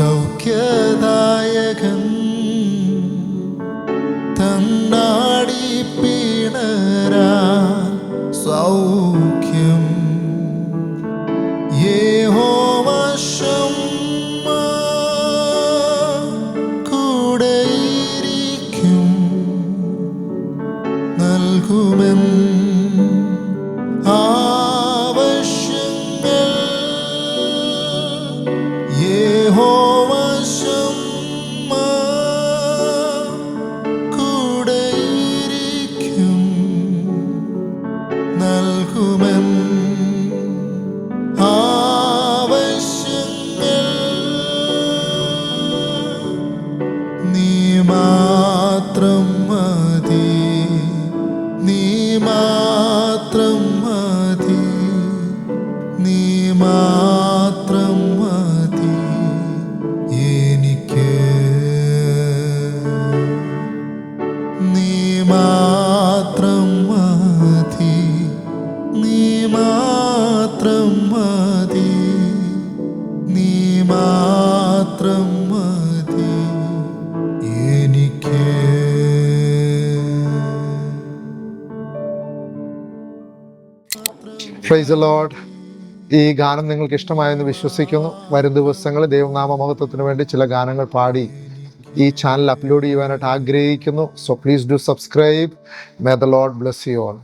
സൗഖ്യദായകൻ തന്നാടി പിണരാ സൗഖ്യം യഹോവ ശമ്മ കൂടെയിരിക്കും നൽകുമെൻ ആവശ്യങ്ങൾ യഹോവ ശമ്മ കൂടെയിരിക്കും നൽകുമെൻ ആവശ്യങ്ങൾ നീ മാത്രം മതി നീ മാത്രം മതി നീ മാത്രം മതി എനിക്ക് നീ മാത്രം മതി നീ മാത്രം മതി നീ മാത്രം മതി എനിക്ക്. Praise the Lord. ഈ ഗാനം നിങ്ങൾക്ക് ഇഷ്ടമായെന്ന് വിശ്വസിക്കുന്നു. വരും ദിവസങ്ങളിൽ ദൈവനാമ മഹത്വത്തിന് വേണ്ടി ചില ഗാനങ്ങൾ പാടി ഈ ചാനൽ അപ്ലോഡ് ചെയ്യുവാനായിട്ട് ആഗ്രഹിക്കുന്നു. So please do subscribe. May the Lord bless you all.